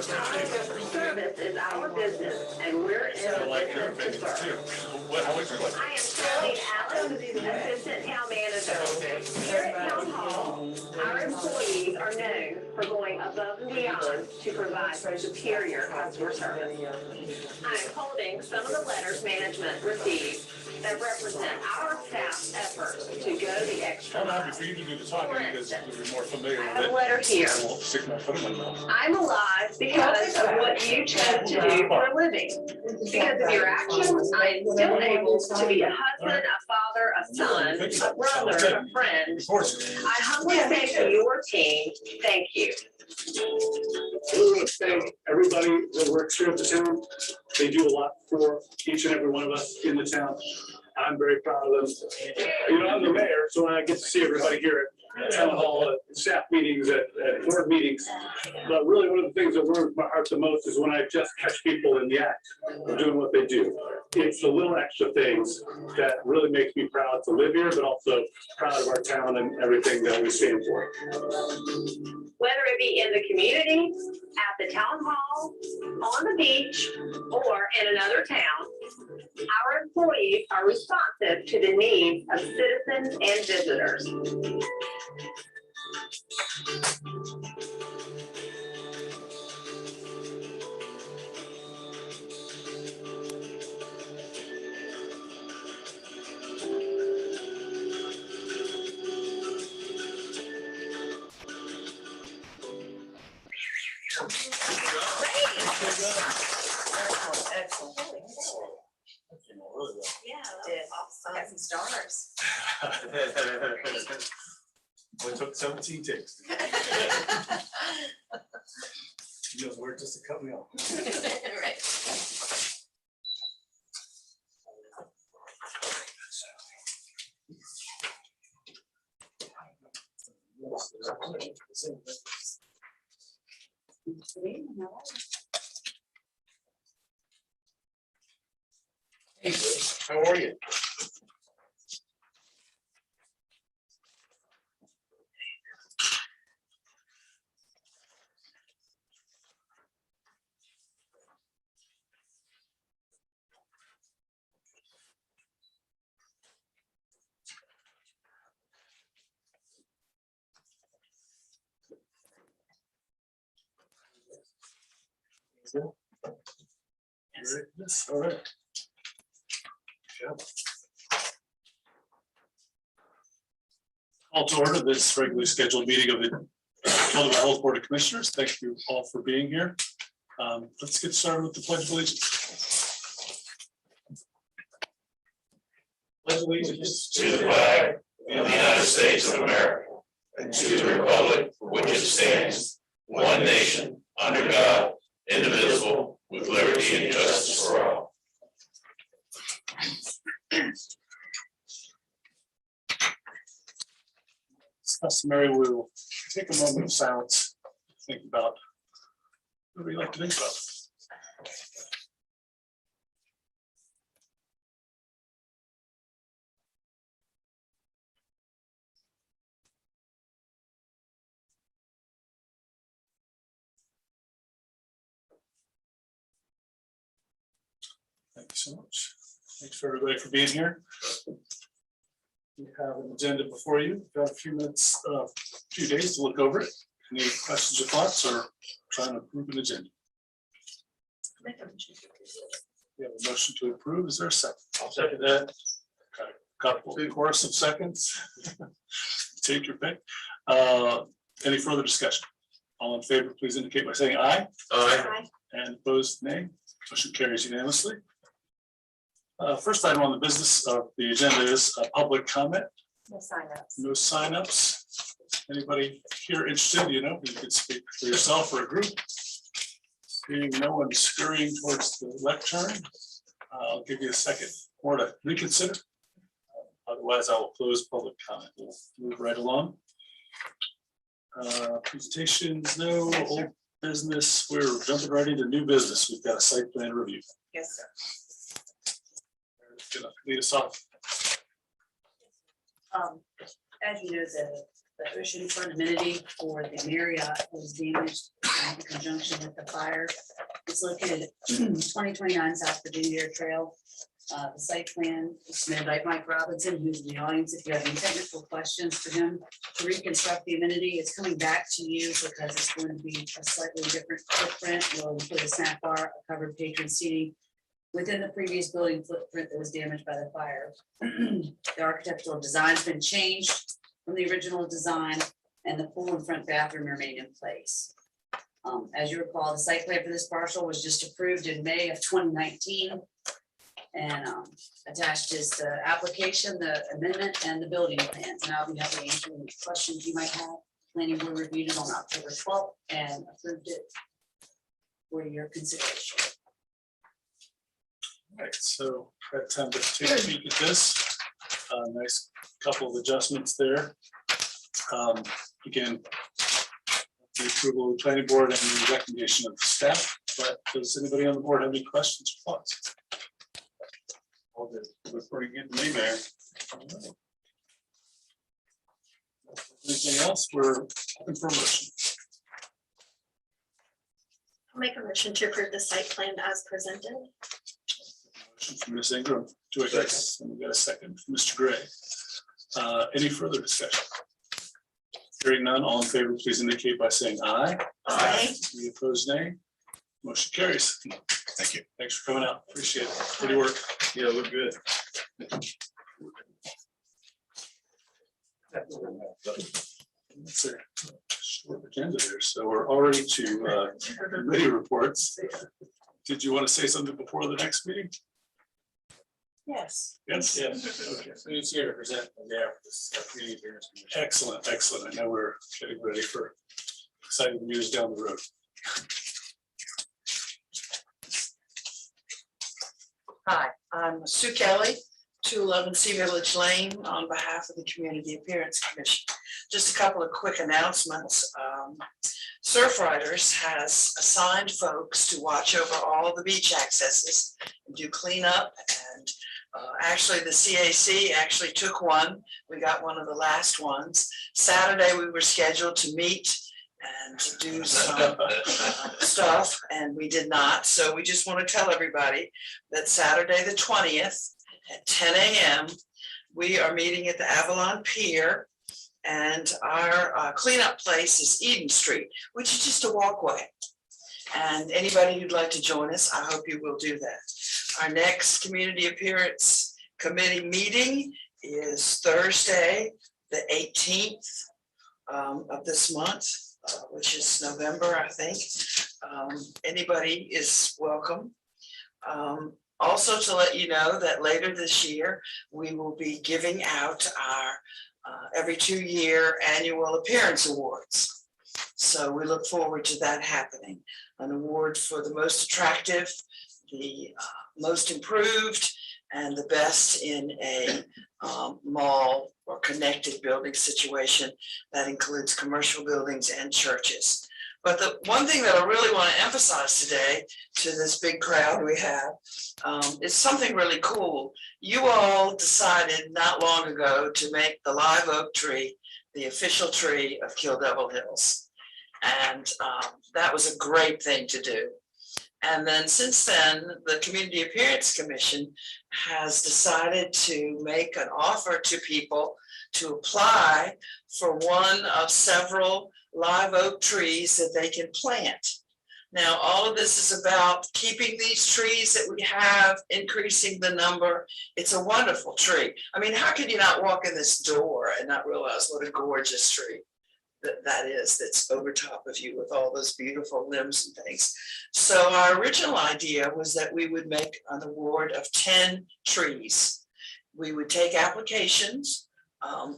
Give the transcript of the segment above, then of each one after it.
Service is our business, and we're in the business to serve. I am Shirley Allen, Assistant Town Manager. Here at Town Hall, our employees are known for going above and beyond to provide superior customer service. I am holding some of the letters management received that represent our staff's efforts to go the extra mile. For you to do the talking because you'll be more familiar I with have it. a letter here. I won't stick my foot in my mouth. I'm alive because of what you chose to do for a living. Because of your actions, I am still able to be a husband, a father, a son, a brother, a friend. I humbly say to your team, thank you. We want to thank everybody that works here at the town. They do a lot for each and every one of us in the town. I'm very proud of them. You know, I'm the mayor, so I get to see everybody here at town hall, at staff meetings, at board meetings. But really, one of the things that warms my heart the most is when I just catch people in the act of doing what they do. It's the little extra things that really makes me proud to live here, but also proud of our town and everything that we stand for. Whether it be in the community, at the town hall, on the beach, or in another town, our employees are responsive to the needs of citizens and visitors. Excellent. Yeah, did. Got some stars. Only took 17 takes. You know, work just to cut me off. Right. Hey, how are you? Yes. All right. Call to order this regularly scheduled meeting of the Albemarle Health Board of Commissioners. Thank you all for being here. Let's get started with the Pledge of Allegiance. Pledge allegiance to the flag of the United States of America and to the republic for which it stands, one nation, under God, indivisible, with liberty and justice for all. It's customary, we will take a moment of silence, think about what we like to think about. Thank you so much. Thanks for everybody for being here. We have an agenda before you. We've got a few minutes, few days to look over it. Any questions or thoughts, or trying to approve an agenda? We have a motion to approve. Is there a second? I'll second that. Okay. Couple chorus of seconds. Take your pick. Any further discussion? All in favor, please indicate by saying aye. Aye. And opposed, nay. Motion carries unanimously. First item on the business of the agenda is public comment. No signups. No signups. Anybody here interested, you know, you could speak for yourself or a group. Seeing no one scurrying towards the lectern, I'll give you a second more to reconsider. Otherwise, I will close public comment. We'll move right along. Presentations, no. Old business, we're jumping right into new business. We've got a site plan review. Yes, sir. Gonna lead us off. As you know, the oceanfront amenity for the Marriott was damaged in conjunction with the fire. It's located at 2029 South Virginia Trail. The site plan is submitted by Mike Robinson, who's in the audience. If you have any technical questions for him to reconstruct the amenity, it's coming back to you because it's going to be a slightly different footprint. We'll include a snack bar, a covered patron seating within the previous building footprint that was damaged by the fire. The architectural design's been changed from the original design, and the pool and front bathroom remain in place. As you recall, the site plan for this parcel was just approved in May of 2019. And attached is the application, the amendment, and the building plans. And I'll be happy to answer any questions you might have. Planning board reviewed it on October 12th and approved it for your consideration. All right, so had time to take a peek at this. Nice couple of adjustments there. Again, the approval of the planning board and the recommendation of the staff. But does anybody on the board have any questions or thoughts? All good. Looks pretty good to me, Mayor. Anything else? We're open for motion. I'll make a motion to approve the site plan as presented. Motion from Ms. Ingram. Do I get a second from Mr. Gray? Any further discussion? Hearing none, all in favor, please indicate by saying aye. Aye. Any opposed, nay? Motion carries. Thank you. Thanks for coming out. Appreciate it. Good work. Yeah, look good. That's a short agenda there. So we're already to committee reports. Did you want to say something before the next meeting? Yes. Yes. Yes. Okay. Who's here to present? Yeah. this community appearance commission. Excellent, excellent. I know we're getting ready for exciting news down the road. Hi, I'm Sue Kelly, 211 Sea Village Lane, on behalf of the Community Appearance Commission. Just a couple of quick announcements. Surf Riders has assigned folks to watch over all the beach accesses and do cleanup. And actually, the CAC actually took one. We got one of the last ones. Saturday, we were scheduled to meet and to do some stuff, and we did not. So we just want to tell everybody that Saturday the 20th at 10 a.m. we are meeting at the Avalon Pier, and our cleanup place is Eden Street, which is just a walkway. And anybody who'd like to join us, I hope you will do that. Our next Community Appearance Committee meeting is Thursday, the 18th of this month. Which is November, I think. Anybody is welcome. Also to let you know that later this year, we will be giving out our every 2-year annual appearance awards. So we look forward to that happening. An award for the most attractive, the most improved, and the best in a mall or connected building situation that includes commercial buildings and churches. But the one thing that I really want to emphasize today to this big crowd we have is something really cool. You all decided not long ago to make the live oak tree the official tree of Kill Devil Hills. And that was a great thing to do. And then since then, the Community Appearance Commission has decided to make an offer to people to apply for one of several live oak trees that they can plant. Now, all of this is about keeping these trees that we have, increasing the number. It's a wonderful tree. I mean, how can you not walk in this door and not realize what a gorgeous tree that is, that's over top of you with all those beautiful limbs and things. So our original idea was that we would make an award of 10 trees. We would take applications,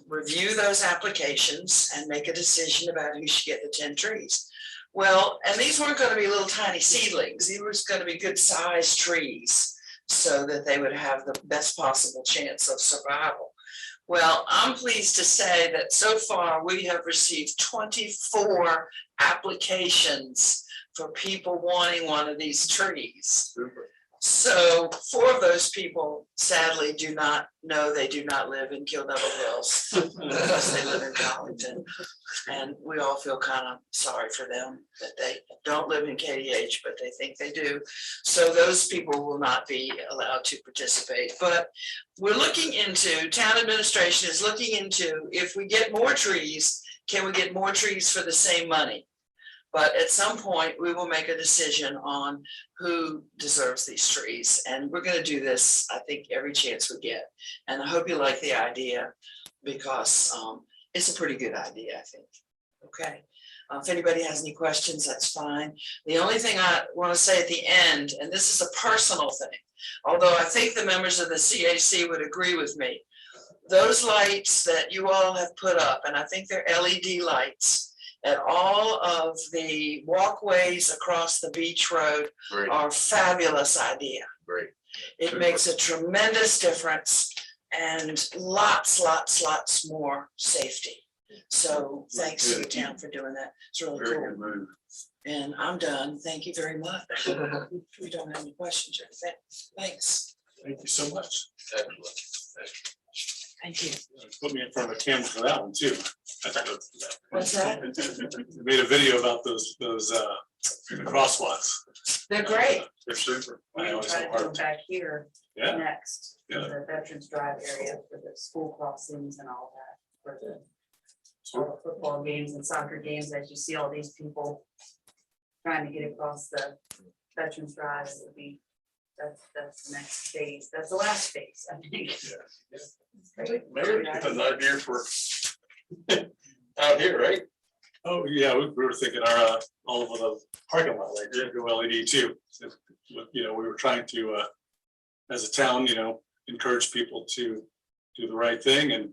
review those applications, and make a decision about who should get the 10 trees. Well, and these weren't going to be little tiny seedlings. These were going to be good sized trees so that they would have the best possible chance of survival. Well, I'm pleased to say that so far we have received 24 applications for people wanting one of these trees. Super. So 4 of those people sadly do not know they do not live in Kill Devil Hills. Unless they live in Collington. And we all feel kind of sorry for them that they don't live in KDH, but they think they do. So those people will not be allowed to participate. But we're looking into, town administration is looking into, if we get more trees, can we get more trees for the same money? But at some point, we will make a decision on who deserves these trees. And we're gonna do this, I think, every chance we get. And I hope you like the idea because it's a pretty good idea, I think. Okay, if anybody has any questions, that's fine. The only thing I wanna say at the end, and this is a personal thing, although I think the members of the CAC would agree with me, those lights that you all have put up, and I think they're LED lights, at all of the walkways across the beach road Great, are a fabulous idea. great. It makes a tremendous difference and lots more safety. So thanks to the town for doing that. It's really Very cool. good move. And I'm done. Thank you very much. We don't have any questions or anything. Thanks. Thank you so much. Excellent. Thank you. Put me in front of a camera for that one too. What's that? We made a video about those crosswalks. They're great. They're super. I We're always trying have to go hard. back here Yeah, next, to Yeah. the Veterans Drive area for the school crossings and all that, for all the football games and soccer games, as you see all these people trying to get across the Veterans Drive, it would be, that's the next phase, that's the last phase, I think. Maybe an idea for out here, right? oh, yeah, we were thinking our, all over the parking lot, like, go LED too. You know, we were trying to, as a town, you know, encourage people to do the right thing and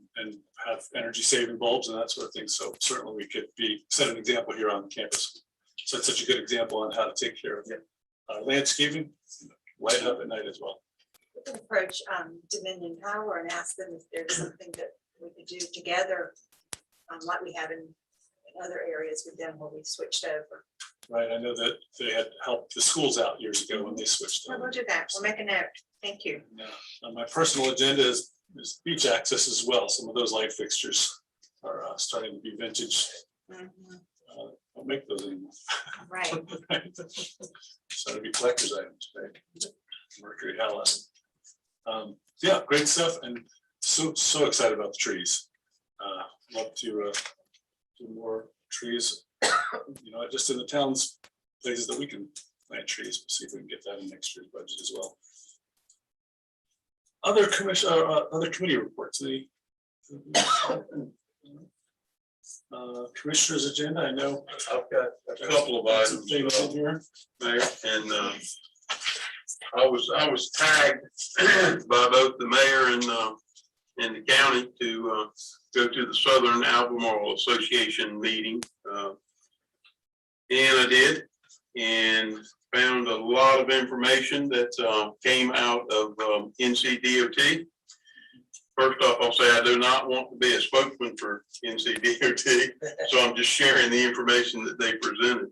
have energy saving bulbs and that sort of thing. So certainly we could set an example here on campus. So it's such a good example on how to take care of landscaping, light up at night as well. We can approach Dominion Power and ask them if there's something that we could do together, like we have in other areas with them where we switched over. Right, I know that they had helped the schools out years ago when they switched. Well, we'll do that. We'll make a note. Thank you. On my personal agenda is beach access as well. Some of those light fixtures are starting to be vintage. Don't make those anymore. Right. Starting to be collector's items, right? Mercury Halide. Yeah, great stuff, and so excited about the trees. Love to do more trees. You know, just in the towns, places that we can plant trees. We'll see if we can get that in next year's budget as well. Other commission, other committee reports. The commissioner's agenda. I know I've got a couple of some items, things in here. Mayor, and I was tagged by both the mayor and the county to go to the Southern Albemarle Association meeting. And I did, and found a lot of information that came out of NCDOT. First off, I'll say I do not want to be a spokesman for NCDOT, so I'm just sharing the information that they presented.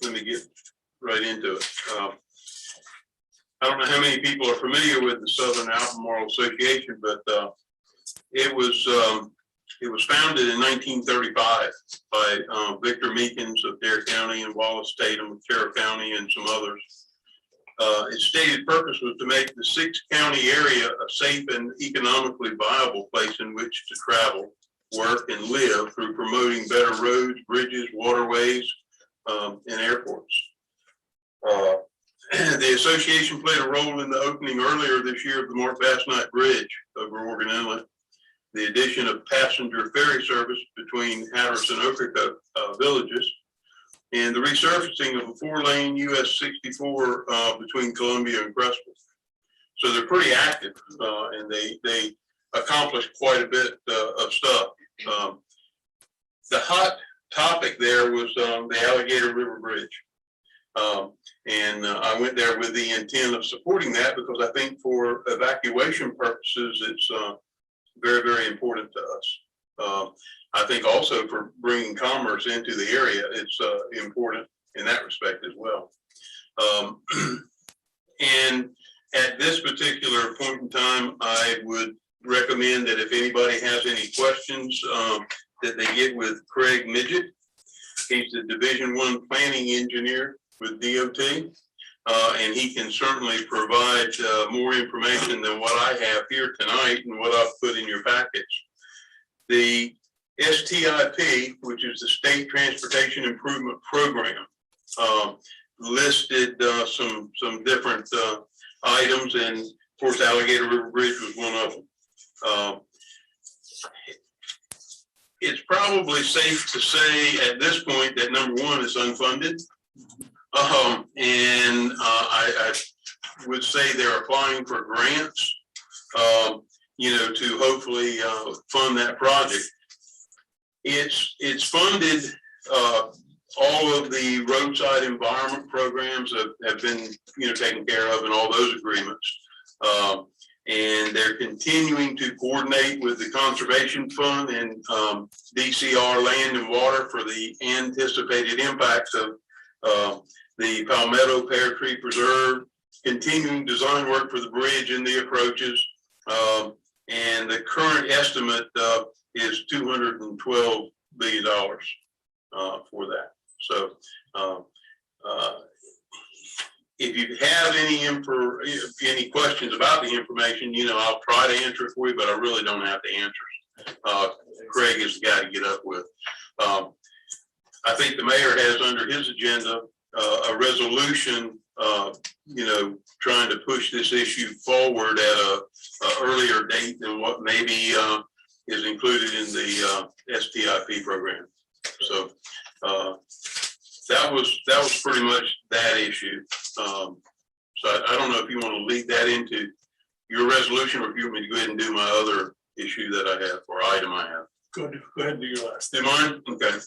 Let me get right into it. I don't know how many people are familiar with the Southern Albemarle Association, but it was founded in 1935 by Victor Meekins of Dare County and Wallace Tatum of Carroll County and some others. Its stated purpose was to make the 6-county area a safe and economically viable place in which to travel, work, and live through promoting better roads, bridges, waterways, and airports. The association played a role in the opening earlier this year of the Mark Bass Night Bridge over Morgan Inlet, the addition of passenger ferry service between Hatteras and Ocracoke villages, and the resurfacing of a 4-lane US 64 between Columbia and Crestville. So they're pretty active, and they accomplished quite a bit of stuff. The hot topic there was the Alligator River Bridge. And I went there with the intent of supporting that because I think for evacuation purposes, it's very, very important to us. I think also for bringing commerce into the area, it's important in that respect as well. And at this particular point in time, I would recommend that if anybody has any questions, that they get with Craig Midget. He's the Division I Planning Engineer with DOT. And he can certainly provide more information than what I have here tonight and what I've put in your package. The STIP, which is the State Transportation Improvement Program, listed some different items, and of course Alligator River Bridge was one of them. It's probably safe to say at this point that number one is unfunded. And I would say they're applying for grants, to hopefully fund that project. It's funded. All of the roadside environment programs have been, taken care of in all those agreements. And they're continuing to coordinate with the Conservation Fund and DCR Land and Water for the anticipated impacts of the Palmetto Pear Tree Preserve, continuing design work for the bridge and the approaches. And the current estimate is $212 billion for that. So if you have any questions about the information, I'll try to answer it for you, but I really don't have the answers. Craig is the guy to get up with. I think the mayor has under his agenda a resolution, trying to push this issue forward at a earlier date than what maybe is included in the STIP program. So that was pretty much that issue. So I don't know if you want to lead that into your resolution, or if you want me to go ahead and do my other issue that I have, or item I have. Go ahead and do your last. Do mine? Okay.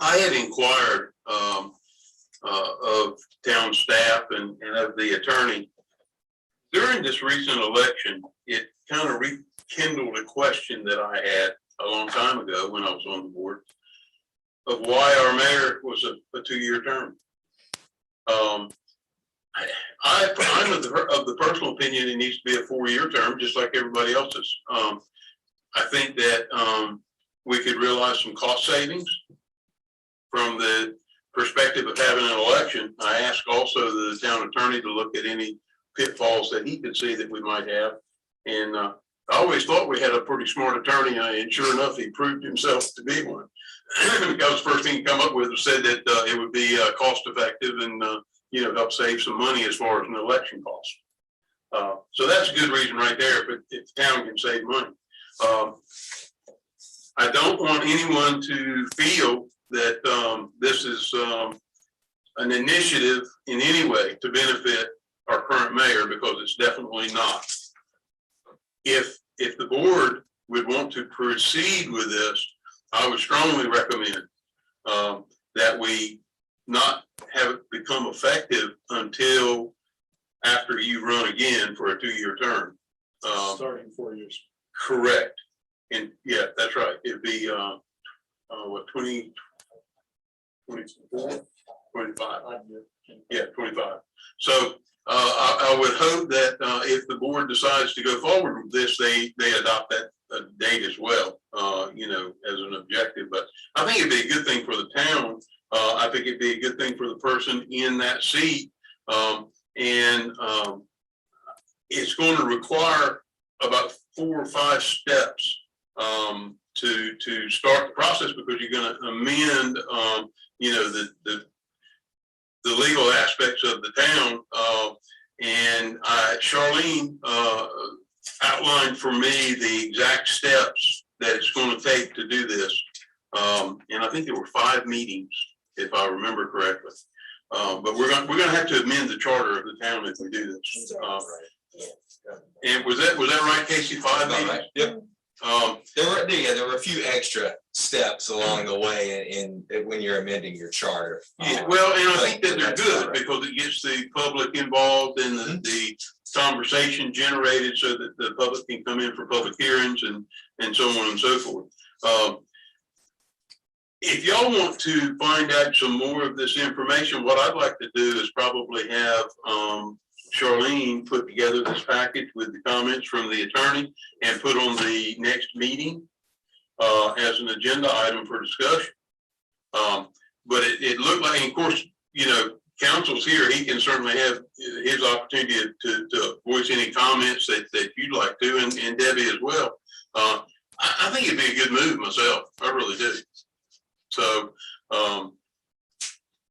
I had inquired of town staff and of the attorney during this recent election. It kind of rekindled a question that I had a long time ago when I was on the board, of why our mayor was a 2-year term. I'm of the personal opinion it needs to be a 4-year term, just like everybody else's. I think that we could realize some cost savings from the perspective of having an election. I asked also the town attorney to look at any pitfalls that he could see that we might have. And I always thought we had a pretty smart attorney, and sure enough, he proved himself to be one. Because the first thing he come up with was said that it would be cost effective and help save some money as far as an election cost. So that's a good reason right there, if the town can save money. I don't want anyone to feel that this is an initiative in any way to benefit our current mayor, because it's definitely not. If the board would want to proceed with this, I would strongly recommend that we not have it become effective until after you run again for a 2-year term. Starting 4 years. Correct. And yeah, that's right. It'd be what, 20, 24, 25. Yeah, 25. So I would hope that if the board decides to go forward with this, they adopt that date as well, as an objective. But I think it'd be a good thing for the town. I think it'd be a good thing for the person in that seat. And it's going to require about 4 or 5 steps to start the process, because you're going to amend, the legal aspects of the town. And Charlene outlined for me the exact steps that it's going to take to do this. And I think there were 5 meetings, if I remember correctly. But we're going to have to amend the charter of the town if we do this. And was that right, Casey? 5 meetings? Yep. There were a few extra steps along the way when you're amending your charter. Yeah, well, and I think that they're good because it gets the public involved and the conversation generated so that the public can come in for public hearings and so on and so forth. if y'all want to find out some more of this information, what I'd like to do is probably have Charlene put together this package with the comments from the attorney and put on the next meeting as an agenda item for discussion. But it looked like, and of course, you know, council's here, he can certainly have his opportunity to voice any comments that you'd like to, and Debbie as well. I think it'd be a good move myself. I really do. So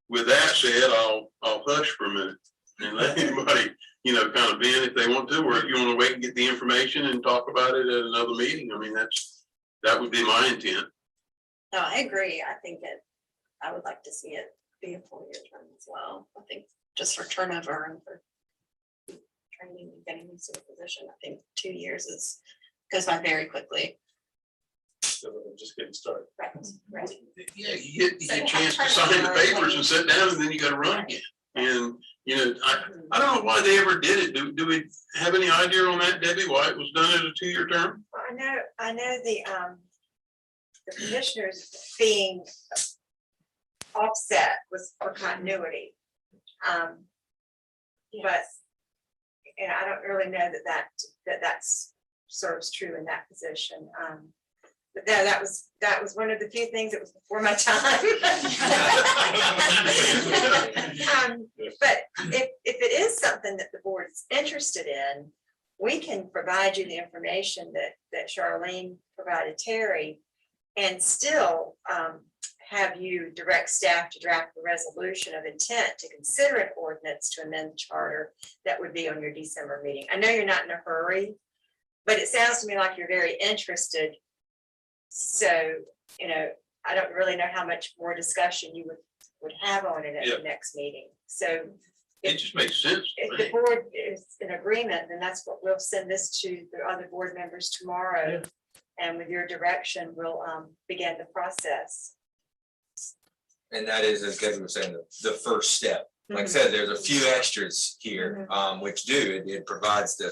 with that said, I'll hush for a minute and let anybody, you know, kind of vent if they want to, or if you want to wait and get the information and talk about it at another meeting. I mean, that would be my intent. No, I agree. I think that I would like to see it be a 4-year term as well. I think just for turnover and for training and getting into a position, I think 2 years goes by very quickly. So just getting started. Right. Yeah, you get a chance to sign the papers and sit down, and then you got to run again. And you know, I don't know why they ever did it. Do we have any idea on that, Debbie? Why it was done as a 2-year term? I know the commissioners being offset was for continuity. But, and I don't really know that serves true in that position. But that was one of the few things that was before my time. But if it is something that the board is interested in, we can provide you the information that Charlene provided Terry, and still have you direct staff to draft the resolution of intent to consider an ordinance to amend the charter that would be on your December meeting. I know you're not in a hurry, but it sounds to me like you're very interested. So, you know, I don't really know how much more discussion you would have on it at the next meeting. So It just makes sense. if the board is in agreement, then that's what we'll send this to the other board members tomorrow. Yeah. And with your direction, we'll begin the process. And that is, as Kevin was saying, the first step. Like I said, there's a few extras here, which it provides the,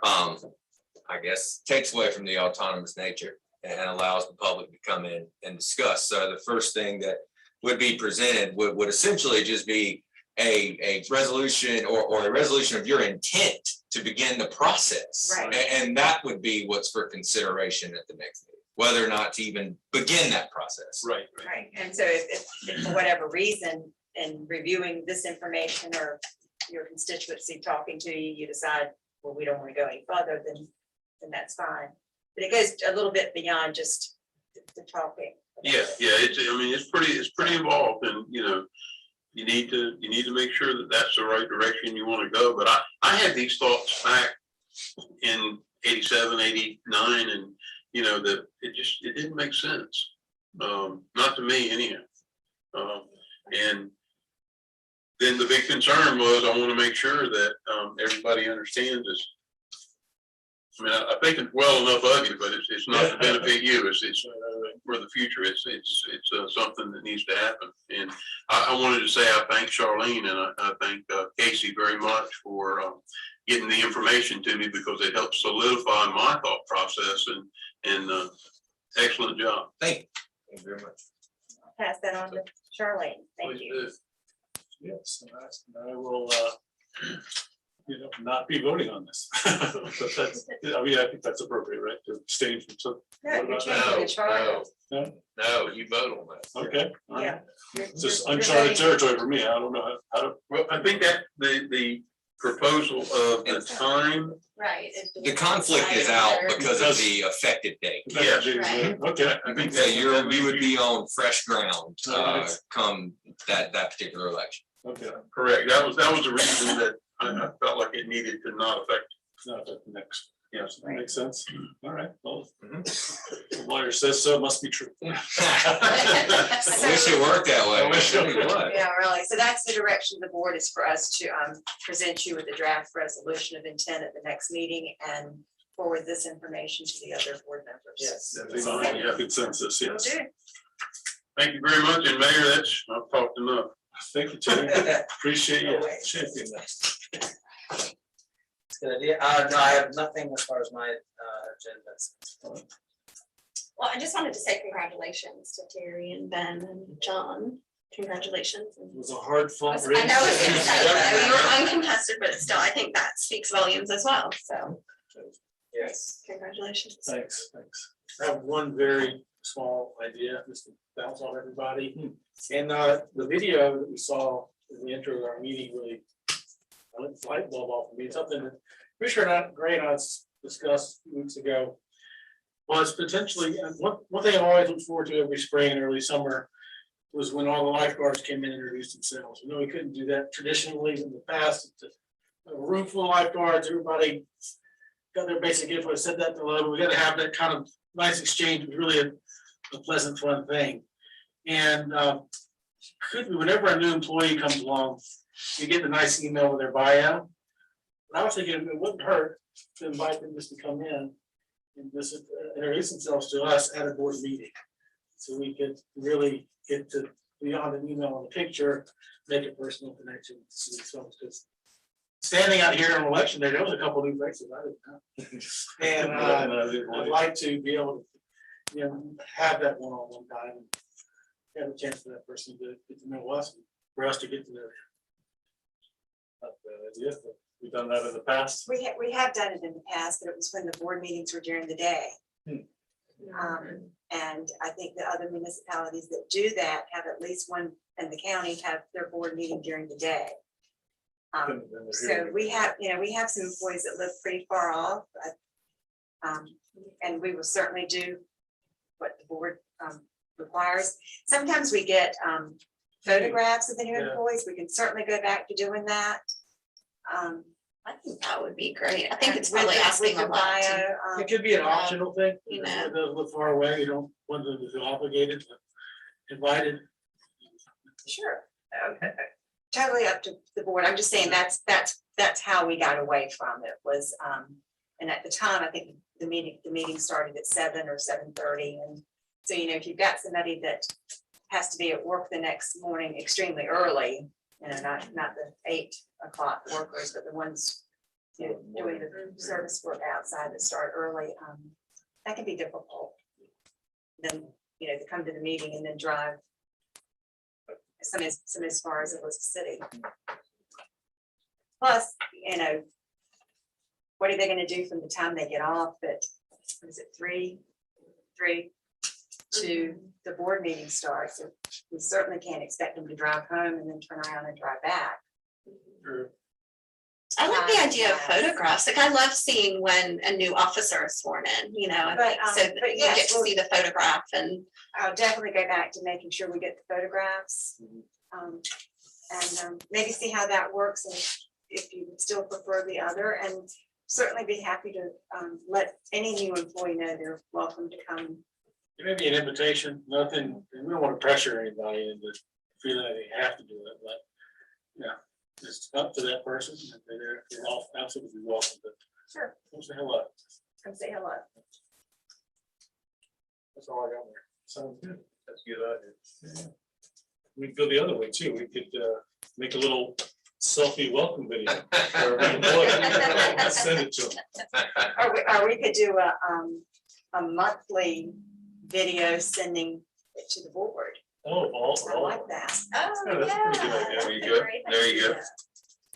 I guess, takes away from the autonomous nature and allows the public to come in and discuss. So the first thing that would be presented would essentially just be a resolution or a resolution of your intent to begin the process. Right. And that would be what's for consideration at the next meeting, whether or not to even begin that process. Right. Right. And so if for whatever reason, in reviewing this information or your constituency talking to you, you decide, well, we don't want to go any further, then that's fine. But it goes a little bit beyond just the talking. Yeah, I mean, it's pretty involved, and you know, you need to make sure that that's the right direction you want to go. But I had these thoughts back in 87, 89, and you know, that it didn't make sense. Not to me anyhow. And then the big concern was, I want to make sure that everybody understands this. I mean, I think it's well enough of you, but it's not to benefit you. It's for the future. It's something that needs to happen. And I wanted to say I thank Charlene and I thank Casey very much for getting the information to me, because it helps solidify my thought process, and excellent job. Thank you very much. I'll pass that on to Charlene. Thank Please you. do. Yes, and I will, you know, not be voting on this. But that's, I mean, I think that's appropriate, right, to abstain from something. No, you're What about changing the charter. No, you vote on that. Okay. Yeah. It's just You're uncharted voting- territory for me. I don't know how to. Well, I think that the proposal of the time. Right. The conflict is out because of the effective date. Yes. Right. Okay. I think So that you would be on fresh ground Right. come that particular election. Okay. correct. That was the reason that I felt like it needed to not affect. Not the next. Yes. That makes sense. All right. Well, Mhm. the lawyer says so, it must be true. I wish it worked that way. I wish it would. Yeah, really. So that's the direction of the board, is for us to present you with a draft resolution of intent at the next meeting and forward this information to the other board members. Yes. Fine, yeah. Consensus, Will yes. do. Thank you very much, and Mayor, I've talked enough. Thank you, Terry. Appreciate you championing that. Good idea. No, I have nothing as far as my agenda. Well, I just wanted to say congratulations to Terry and Ben and John. Congratulations. It was a hard fought I race. know it's exciting. I know you were uncontested, but still, I think that speaks volumes as well. So Yes. congratulations. Thanks, thanks. I have one very small idea, just to bounce on everybody. And the video that we saw in the intro of our meeting really lit the light bulb off of me. It's something that Commissioner Gray and I discussed a few weeks ago. Was potentially, and one thing I always look forward to every spring and early summer was when all the lifeguards came in and introduced themselves. We couldn't do that traditionally in the past. A room full of lifeguards, everybody got their basic info, said that to love. We got to have that kind of nice exchange. It was really a pleasant, fun thing. And whenever a new employee comes along, you get the nice email with their bio. But I was thinking it wouldn't hurt to invite them just to come in and just introduce themselves to us at a board meeting. So we could really get to beyond an email and a picture, make a personal connection. Because standing out here on election day, there was a couple new faces I didn't know. And I'd like to be able to, have that one-on-one time and have a chance for that person to get to know us and for us to get to know them. Not a bad idea, but we've done that in the past. We have done it in the past, but it was when the board meetings were during the day. And I think the other municipalities that do that have at least one, and the county have their board meeting during the day. So we have some employees that live pretty far off. And we will certainly do what the board requires. Sometimes we get photographs of the new employees. We can certainly go back to doing that. I think that would be great. I think it's with probably the- asking with a the lot. bio, It could be an optional thing, You it know. doesn't look far away, you don't want them to feel obligated, but invited. Sure. Totally up to the board. I'm just saying that's how we got away from it was, and at the time, I think the meeting started at 7 or 7:30. And so, if you've got somebody that has to be at work the next morning extremely early, not the 8 o'clock workers, but the ones doing the service work outside that start early, that can be difficult. Then, to come to the meeting and then drive some as far as Elizabeth City. Plus, what are they gonna do from the time they get off at, what is it, 3 to the board meeting starts? So we certainly can't expect them to drive home and then turn around and drive back. I like the idea of photographs. Like I love seeing when a new officer is sworn in, I But, think so that but you yes, get to we'll- see the photograph and I'll definitely go back to making sure we get the photographs. And maybe see how that works, and if you would still prefer the other, and certainly be happy to let any new employee know they're welcome to come. It may be an invitation, nothing, we don't want to pressure anybody into feeling that they have to do it, but, it's up to that person, if they're all absolutely welcome, but. Sure. Come say hello, Come say hello. that's all I got there. Sounds good. That's a good idea. We could go the other way too. We could make a little selfie welcome video. for every employee. Send it to them. Or we could do a monthly video sending it to the board. Oh, I like that. oh Yeah, that's a pretty good idea. There you go. There you go.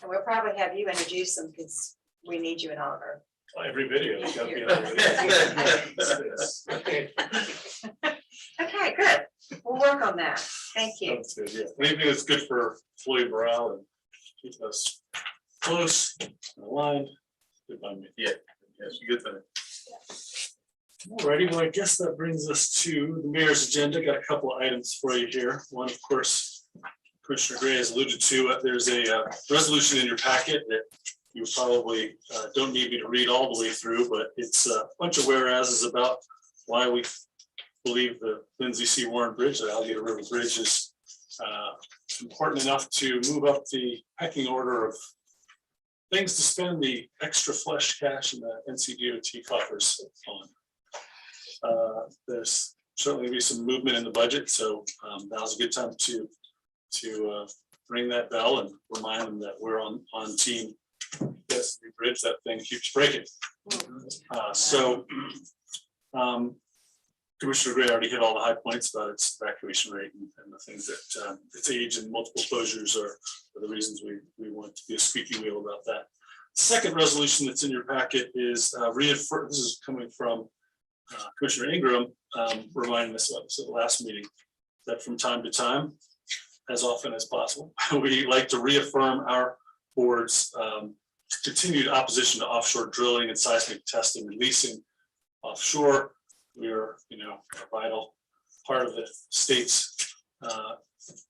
And we'll probably have you introduce them because we need you in all of our. Every video. It's gotta be on the video. Okay. Okay, good. We'll work on that. Thank you. Sounds good, yeah. Anything that's good for employee morale and keep us close, aligned. Good by me. Yeah, yes, good thing. Alrighty, well, I guess that brings us to the mayor's agenda. Got a couple of items for you here. One, of course, Commissioner Gray has alluded to, there's a resolution in your packet that you probably don't need me to read all the way through, but it's a bunch of whereases about why we believe the Lindsay C. Warren Bridge, the Alligator River Bridge, is important enough to move up the pecking order of things to spend the extra flush cash in the NCDOT coffers on. There's certainly be some movement in the budget, so now's a good time to ring that bell and remind them that we're on team. Yes, the bridge, that thing keeps breaking. Commissioner Gray already hit all the high points about its evacuation rate and the things that its age and multiple closures are the reasons we want to be a squeaky wheel about that. Second resolution that's in your packet is reaffirm. This is coming from Commissioner Ingram, reminding us about this at the last meeting, that from time to time, as often as possible, we like to reaffirm our board's continued opposition to offshore drilling and seismic testing and leasing offshore. We are, a vital part of the state's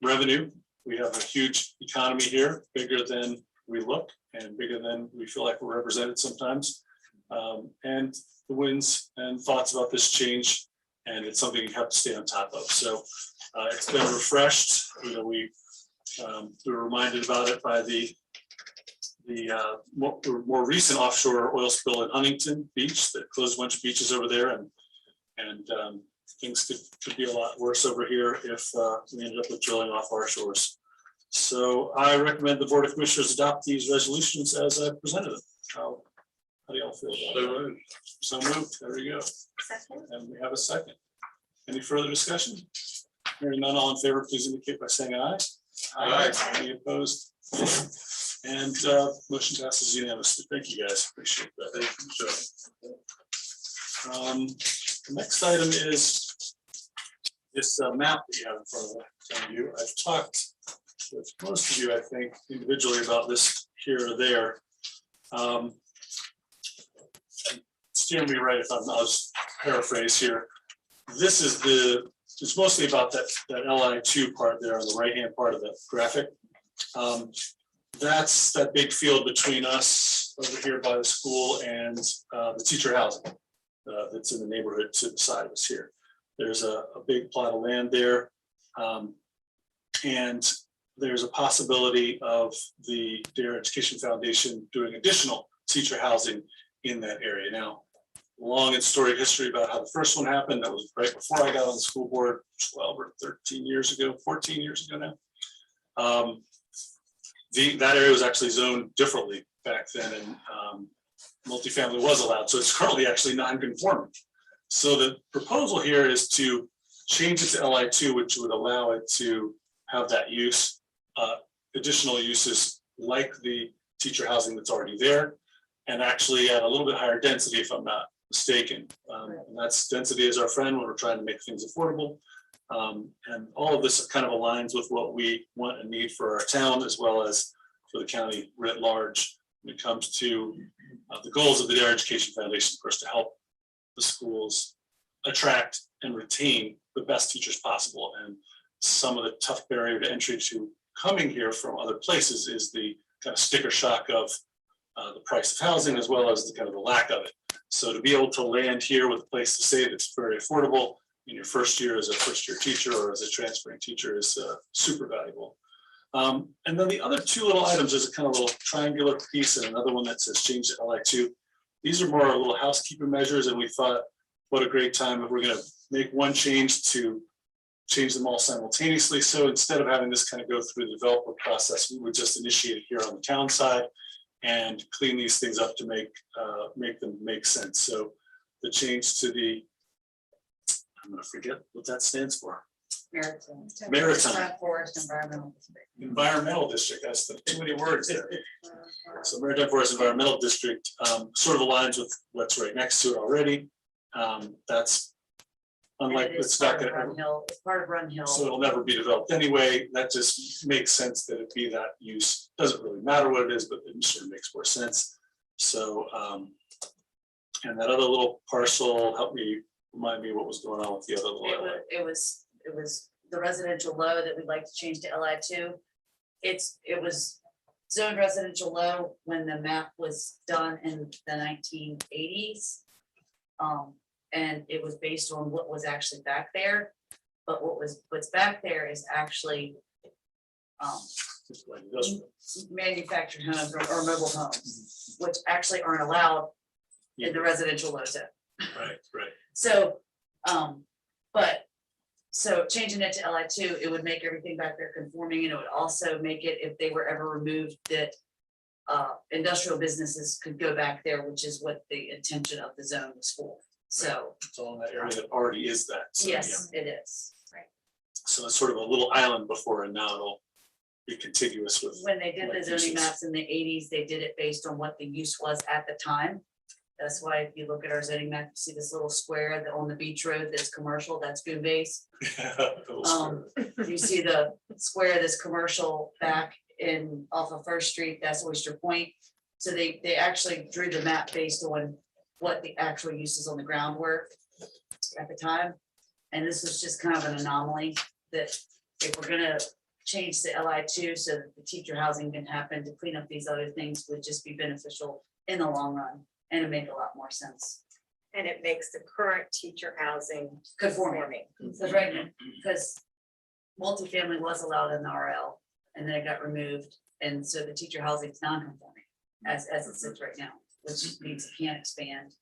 revenue. We have a huge economy here, bigger than we look and bigger than we feel like we're represented sometimes. And the winds and thoughts about this change, and it's something you have to stay on top of. So it's been refreshed. We were reminded about it by the more recent offshore oil spill in Huntington Beach that closed a bunch of beaches over there, and things could be a lot worse over here if we ended up with drilling off our shores. So I recommend the Board of Commissioners adopt these resolutions as I presented them. How do y'all feel about it? So moved. There we go. Second. And we have a second. Any further discussion? Hearing none, all in favor, please indicate by saying aye. Aye. Any opposed? And motion passes unanimously. Thank you, guys. Appreciate that. The next item is this map that you have in front of you. I've talked with most of you, I think, individually about this here or there. Steer me right if I'll just paraphrase here. This is it's mostly about that LI2 part there on the right-hand part of the graphic. That's that big field between us over here by the school and the teacher housing that's in the neighborhood to the side of us here. There's a big plot of land there. And there's a possibility of the Dare Education Foundation doing additional teacher housing in that area. Now, long and storied history about how the first one happened. That was right before I got on the school board, 12 or 13 years ago, 14 years ago now. That area was actually zoned differently back then, and multifamily was allowed. So it's currently actually non-conforming. So the proposal here is to change it to LI2, which would allow it to have that use, additional uses like the teacher housing that's already there, and actually at a little bit higher density, if I'm not mistaken. And that's density is our friend when we're trying to make things affordable. And all of this kind of aligns with what we want and need for our town, as well as for the county writ large when it comes to the goals of the Dare Education Foundation, first to help the schools attract and retain the best teachers possible. And some of the tough barrier to entry to coming here from other places is the kind of sticker shock of the price of housing, as well as the kind of the lack of it. So to be able to land here with a place to stay that's very affordable in your first year as a first-year teacher or as a transferring teacher is super valuable. And then the other two little items is a kind of little triangular piece and another one that says change to LI2. These are more little housekeeping measures, and we thought, what a great time if we're going to make one change to change them all simultaneously. So instead of having this kind of go through the developer process, we would just initiate it here on the town side and clean these things up to make them make sense. So the change to I'm going to forget what that stands for. Maritime. Forest Environmental District. Environmental District. That's too many words there. So Maritime Forest Environmental District sort of aligns with what's right next to it already. That's unlike it's not going to. It's part of Run Hill. So it'll never be developed anyway. That just makes sense that it be that use. Doesn't really matter what it is, but it sort of makes more sense. So, and that other little parcel, help me remind me what was going on with the other little. It was the residential low that we'd like to change to LI2. It was zoned residential low when the map was done in the 1980s. And it was based on what was actually back there. But what's back there is actually manufactured homes or mobile homes, which actually aren't allowed in the residential low zone. Right. So, so changing it to LI2, it would make everything back there conforming, and it would also make it, if they were ever removed, that industrial businesses could go back there, which is what the intention of the zone was for. So, It's all in that area that already is that. So, yeah. yes, it is. So it's sort of a little island before, and now it'll be contiguous with. When they did the like zoning uses. maps in the eighties, they did it based on what the use was at the time. That's why if you look at our zoning map, you see this little square that on the beach road that's commercial, that's food base. You see the square that's commercial back in off of First Street, that's Oyster Point. So they actually drew the map based on what the actual uses on the ground were at the time. And this was just kind of an anomaly that if we're gonna change the LI2 so that the teacher housing can happen to clean up these other things would just be beneficial in the long run and it make a lot more sense. And it makes the current teacher housing Conforming. Because right now, because multifamily was allowed in the RL and then it got removed. And so the teacher housing is non-conforming as it sits right now, which means it can't expand.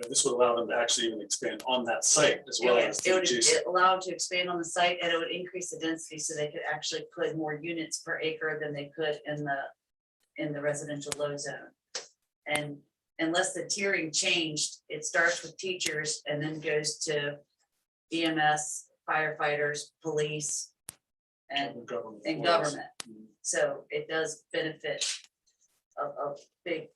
This would allow them to actually even expand on that site as well as. It would adjacent. allow them to expand on the site and it would increase the density so they could actually put more units per acre than they could in the residential low zone. And unless the tiering changed, it starts with teachers and then goes to EMS, firefighters, police, and Government. government. So it does benefit a big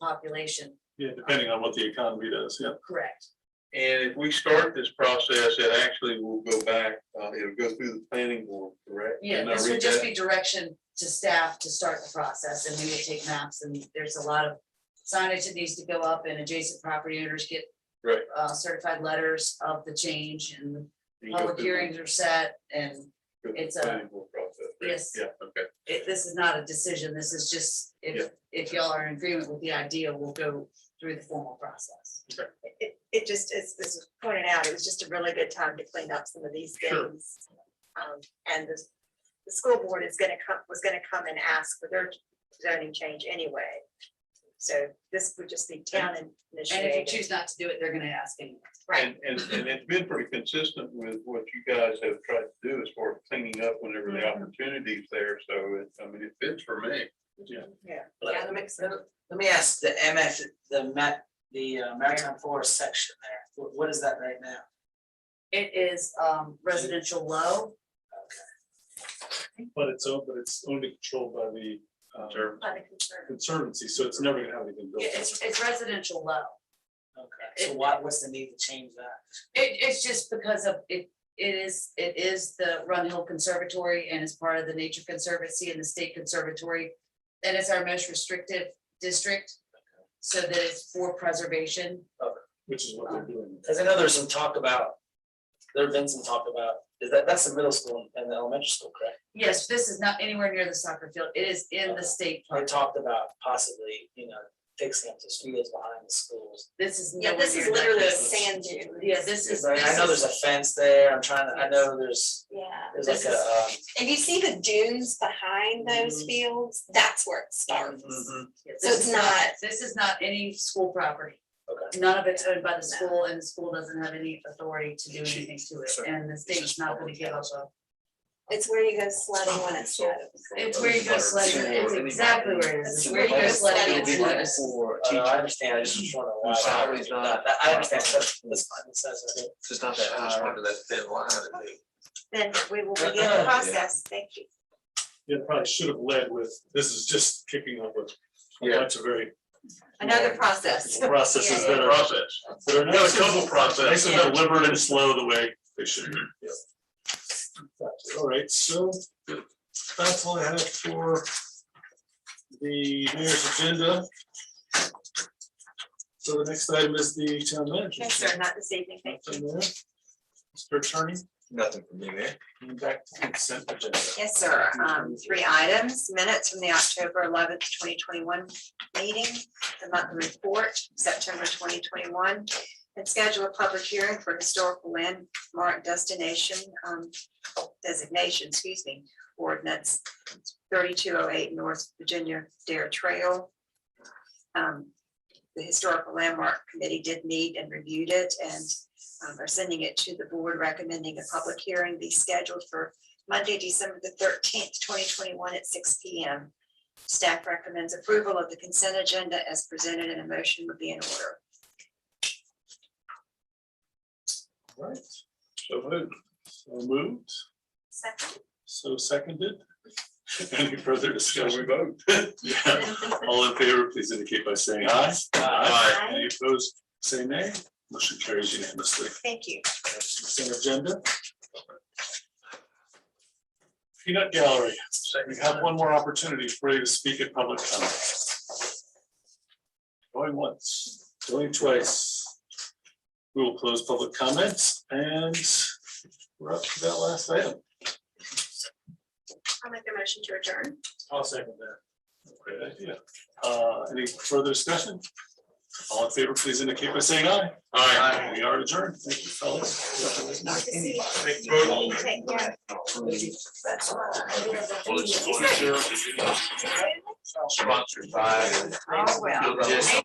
population, Yeah, depending on what the economy does, yeah. correct? And if we start this process, it actually will go back, it'll go through the planning board, correct? Yeah, Didn't I this would read just that? be direction to staff to start the process and we would take maps and there's a lot of signage that needs to go up and adjacent property owners get Right. Certified letters of the change and You go public through hearings are set and the it's a- planning board process, right? yes. Yeah, okay. this is not a decision. This is just, if y'all are in agreement with the idea, we'll go through the formal process. It just, as this was pointed out, it was just a really good time to clean up some of these Sure. things. And the school board was gonna come and ask for their zoning change anyway. So this would just be town And if you initiated. choose not to do it, they're gonna ask anyway. Right. And it's been pretty consistent with what you guys have tried to do as far as cleaning up whenever the opportunity's there, so it fits for me. Yeah. Yeah. That makes sense. Let me ask the MF, the maritime forest section there, what is that right now? It is residential low. But it's only controlled by the By the concern. conservancy, so it's never gonna have anything built. Yeah, it's residential low. Okay, so what's the need to change that? It's just because of it is the Run Hill Conservatory and it's part of the Nature Conservancy and the State Conservatory. And it's our most restrictive district, so that it's for preservation. Which is what they're doing. Cause I know there's some talk about, there's been some talk about, that's the middle school and the elementary school, correct? Yes, this is not anywhere near the soccer field. It is in the state They park. talked about possibly, fixing up the fields behind the schools. This is. Yeah, nowhere this is near that. literally a sand dune. Yeah, this is. I know there's a fence there, I know there's Yeah. like This a, If you see the dunes behind those fields, that's where it starts. Yeah, So this it's is not- This is not any school property. Okay. None of it's owned by the school and the school doesn't have any authority to do anything to it. And the state's not gonna give us a. It's where you go sledding when it's snows. It's where you go sledding. It's exactly where it is. It's where you go sledding. It'd be It's like for I understand, I just was wondering why. Salary's not- I understand, that's fine, it says it. It's just not that hard under that thin line. Then we will begin the process. Thank you. Yeah, probably should have led with, this is just kicking up with a Yeah. bunch of very. Another process. Processes that are. Process. That are Got a couple processes. Nice and deliberate and slow the way they should be. Yeah. All right, so that's all I have for the mayor's agenda. So the next item is the town manager. Yes, sir, not this evening. Thank you. Nothing there. Mr. Attorney, Nothing from me, man. going back to consent agenda. Yes, sir. 3 items, minutes from the October 11th, 2021 meeting, the monthly report, September 2021, and schedule a public hearing for historical landmark designation, ordinance 3208 North Virginia Dare Trail. The Historical Landmark Committee did meet and reviewed it and are sending it to the board, recommending a public hearing be scheduled for Monday, December the 13th, 2021 at 6 p.m. Staff recommends approval of the consent agenda as presented and a motion would be in order. Right. So moved. So moved. Second. So seconded. Any further discussion? Vote. Yeah. All in favor, please indicate by saying aye. Aye. Any opposed, say nay. Motion carries unanimously. Thank you. Consent agenda. Peanut Gallery. We have one more opportunity for you to speak at public comment. Going once, going twice. We will close public comments and we're up to that last item. I'll make a motion to adjourn. I'll second that. Great idea. Any further discussion? All in favor, please indicate by saying aye. Aye. We are adjourned. Thank you, fellas. Good to see you. Thank you. Take care. Sponsored by. Oh, well. Just